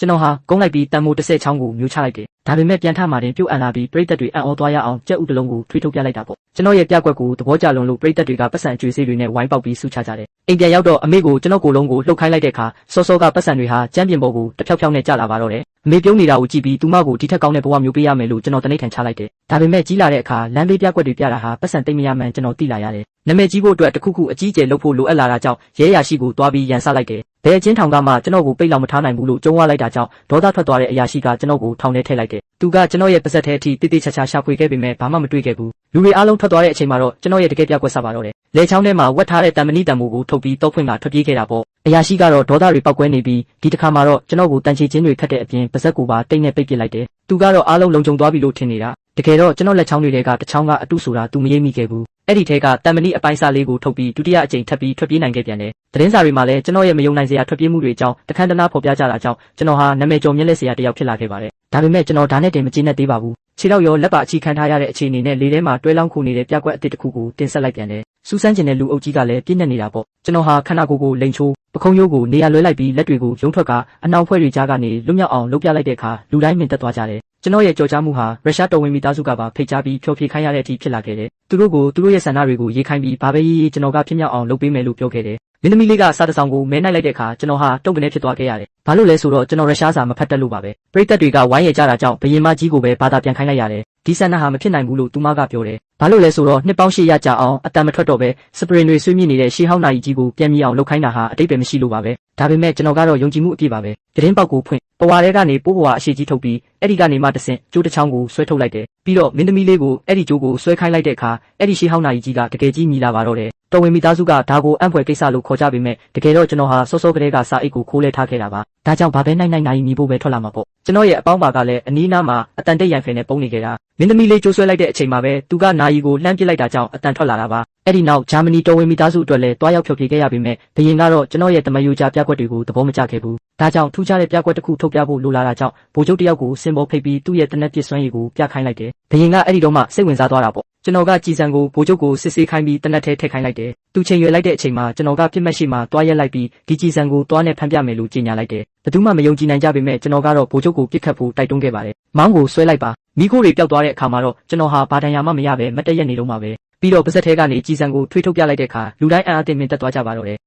ကျွန်တော်ဟာကုန်းလိုက်ပြီးတန်မိုး10ချောင်းကိုမျိုးချလိုက်တယ်ဒါပေမဲ့ပြန်ထမှာတင်ပြုတ်အန်လာပြီးပရိသတ်တွေအံ့ဩသွားရအောင်ကြက်ဥတလုံးကိုထွေးထုတ်ပြလိုက်တာပေါ့ကျွန်တော်ရဲ့ပြကွက်ကိုသဘောကျလွန်လို့ပရိသတ်တွေကပတ်စံအကျွေးစေးတွေနဲ့ဝိုင်းပေါက်ပြီးဆူချကြတယ်အိမ်ပြန်ရောက်တော့အမေကိုကျွန်တော်ကိုယ်လုံးကိုလှုပ်ခိုင်းလိုက်တဲ့အခါစောစောကပတ်စံတွေဟာကျမ်းပြင်ပေါ်ကိုတဖြောက်ဖြောက်နဲ့ကျလာပါတော့တယ်အမေပြုံးနေတာကိုကြည့်ပြီးသူမကိုဒီထက်ကောင်းတဲ့ဘဝမျိုးပေးရမယ်လို့ကျွန်တော်တနိဋ္ဌာန်ချလိုက်တယ်ဒါပေမဲ့ကြီးလာတဲ့အခါလမ်းဘေးပြကွက်တွေပြတာဟာပတ်စံတိတ်မရမှန်းကျွန်တော်သိလာရတယ်နာမည်ကြီးဖို့အတွက်တခုခုအကြီးကျယ်လုပ်ဖို့လိုအပ်လာတာကြောင့်ရဲရရှိကိုတွားပြီးရန်ဆလိုက်တယ်ဘယ်အချင်းထောင်ကမှကျွန်တော်ကိုပိတ်လောက်မထားနိုင်ဘူးလို့ကြုံဝလိုက်တာကြောင့်ဒေါသထွက်သွားတဲ့အရာရှိကကျွန်တော်ကိုထောင်ထဲထည့်လိုက်တယ်သူကကျွန်တော်ရဲ့ပါဇက်ထဲအထိတိတိကျကျရှာဖွေခဲ့ပေမဲ့ဘာမှမတွေ့ခဲ့ဘူးလူတွေအားလုံးထွက်သွားတဲ့အချိန်မှာတော့ကျွန်တော်ရဲ့တကယ်ပြကွက်ဆက်ပါတော့တယ်လေချောင်းထဲမှာဝက်ထားတဲ့တံမဏိတံမိုးကိုထုတ်ပြီးတောက်ဖွင့်ကထွက်ပြေးခဲ့တာပေါ့အရာရှိကတော့ဒေါသတွေပောက်ကွဲနေပြီးဒီတစ်ခါမှာတော့ကျွန်တော်ကိုတန်ချေချင်းတွေခတ်တဲ့အပြင်ပါဇက်ကိုပါတိတ်နဲ့ပိတ်ပစ်လိုက်တယ်သူကတော့အားလုံးလုံခြုံသွားပြီလို့ထင်နေတာတကယ်တော့ကျွန်တော်လက်ချောင်းတွေကတစ်ချောင်းကအတုဆိုတာသူမရေးမိခဲ့ဘူးအဲ့ဒီထဲကတံမဏိအပိုင်းစားလေးကိုထုတ်ပြီးဒုတိယအကြိမ်ထပ်ပြီးထွက်ပြေးနိုင်ခဲ့ပြန်တယ်သတင်းစာတွေမှာလည်းကျွန်တော်ရဲ့မယုံနိုင်စရာထွက်ပြေးမှုတွေအကြောင်းတခမ်းတနာဖော်ပြကြတာကြောင့်ကျွန်တော်ဟာနာမည်ကျော်မျက်လက်စရာတစ်ယောက်ဖြစ်လာခဲ့ပါတယ်ဒါပေမဲ့ကျွန်တော်ဒါနဲ့တင်မကျေနပ်သေးပါဘူးခြေတော့ရောလက်ပါအချီခံထားရတဲ့အခြေအနေနဲ့လေထဲမှာတွဲလောင်းခုနေတဲ့ပြကွက်အစ်တစ်ခုကိုတင်ဆက်လိုက်ပြန်တယ်စူးစမ်းကျင်တဲ့လူအုပ်ကြီးကလည်းပြည့်ညက်နေတာပေါ့ကျွန်တော်ဟာခန္ဓာကိုယ်ကိုလိန်ချိုးပခုံးရိုးကိုနေရာလွဲလိုက်ပြီးလက်တွေကိုရုံးထွက်ကအနှောင်ဖွဲ့တွေကြားကနေလွတ်မြောက်အောင်လုပ်ပြလိုက်တဲ့အခါလူတိုင်းမြင်သက်သွားကြတယ်ကျွန်တော်ရဲ့ကြော်ကြားမှုဟာရုရှားတော်ဝင်မိသားစုကပါဖိတ်ကြားပြီးဖျော်ဖြေခိုင်းရတဲ့အထိဖြစ်လာခဲ့တယ်သူတို့ရဲ့ဆန္ဒတွေကိုရေးခိုင်းပြီးဘာပဲရေးကျွန်တော်ကဖြစ်မြောက်အောင်လုပ်ပေးမယ်လို့ပြောခဲ့တယ်မင်းသမီးလေးကစားတဆောင်ကိုမဲနိုင်လိုက်တဲ့အခါကျွန်တော်ဟာတုံ့ကနေဖြစ်သွားခဲ့ရတယ်ဘာလို့လဲဆိုတော့ကျွန်တော်ရုရှားစာမဖတ်တတ်လို့ပါပဲပရိသတ်တွေကဝိုင်းရကြတာကြောင့်ဘရင်မကြီးကိုပဲဘာသာပြန်ခိုင်းလိုက်ရတယ်ဒီဆန္ဒဟာမဖြစ်နိုင်ဘူးလို့သူမကပြောတယ်ဘာလို့လဲဆိုတော့နှစ်ပေါင်း800ကြာအောင်အတန်မထွက်တော့ပဲစပရင်တွေဆွေးမြေ့နေတဲ့ရှေးဟောင်းနာရီကြီးကိုပြန်မြည်အောင်လုပ်ခိုင်းတာဟာအတိတ်ပဲမရှိလို့ပါပဲဒါပေမဲ့ကျွန်တော်ကတော့ယုံကြည်မှုအပြည့်ပါပဲသတင်းပေါက်ကိုဖွင့်ပဝါထဲကနေပိုးပဝါအရှိကြီးထုတ်ပြီးအဲ့ဒီကနေမှတဆင့်ကျိုးတစ်ချောင်းကိုဆွဲထုတ်လိုက်တယ်ပြီးတော့မင်းသမီးလေးကိုအဲ့ဒီကျိုးကိုဆွဲခိုင်းလိုက်တဲ့အခါအဲ့ဒီရှေးဟောင်းနာရီကြီးကတကယ်ကြီးမြည်လာပါတော့တယ်တော်ဝင်မိသားစုကဒါကိုအံ့ဖွယ်ကိစ္စလို့ခေါ်ကြပေမဲ့တကယ်တော့ကျွန်တော်ဟာစောစောကတည်းကစာအိတ်ကိုခိုးလဲထားခဲ့တာပါဒါကြောင့်ဘာပဲနိုင်မြည်ဖို့ပဲထွက်လာမှာပေါ့ကျွန်တော်ရဲ့အပေါင်းပါကလည်းအနီးနားမှာအတန်တိတ်ရန်ဖယ်နဲ့ပုံနေခဲ့တာမင်းသမီးလေးကျိုးဆွဲလိုက်တဲ့အချိန်မှာပဲသူကနာယီကိုလှမ်းပစ်လိုက်တာကြောင့်အတန်ထွက်လာတာပါအဲ့ဒီနောက်ဂျာမနီတော်ဝင်မိသားစုအတွက်လည်းတွားရောက်ဖျော်ဖြေခဲ့ရပေမဲ့ဘရင်ကတော့ကျွန်တော်ရဲ့တမယိုကြားပြကွက်တွေကိုသဘောမကျခဲ့ဘူးဒါကြောင့်ထူးခြားတဲ့ပြကွက်တစ်ခုထုတ်ပြဖို့လိုလာတာကြောင့်ဗိုလ်ချုပ်တယောက်ကိုစင်ပေါ်ဖိတ်ပြီးသူ့ရဲ့တနက်ပစ်စွမ်းရည်ကိုပြခိုင်းလိုက်တယ်ဘရင်ကအဲ့ဒီတော့မှစိတ်ဝင်စားသွားတာပေါ့ကျွန်တော်ကကြည်စံကိုဗိုလ်ချုပ်ကိုစစ်ဆေးခိုင်းပြီးတနက်ထဲထည့်ခိုင်းလိုက်တယ်သူချိန်ရွယ်လိုက်တဲ့အချိန်မှာကျွန်တော်ကပြစ်မှတ်ရှိမှတွားရက်လိုက်ပြီးဒီကြည်စံကိုတွားနဲ့ဖမ်းပြမယ်လို့ကြေညာလိုက်တယ်ဘယ်သူမှမယုံကြည်နိုင်ကြပေမဲ့ကျွန်တော်ကတော့ဗိုလ်ချုပ်ကိုပြစ်ခတ်ဖို့တိုက်တွန်းခဲ့ပါတယ်မောင်းကိုဆွဲလိုက်ပါမိခိုးတွေပျောက်သွားတဲ့အခါမှာတော့ကျွန်တော်ဟာဘာတန်ရာမှမရပဲမတ်တရက်နေတော့မှာပဲပြီးတော့ပါဇက်ထဲကနေကြည်စံကိုထွေးထုတ်ပြလိုက်တဲ့အခါလူတိုင်းအံ့အားသင့်မြင်သက်သွားကြပါတော့တယ်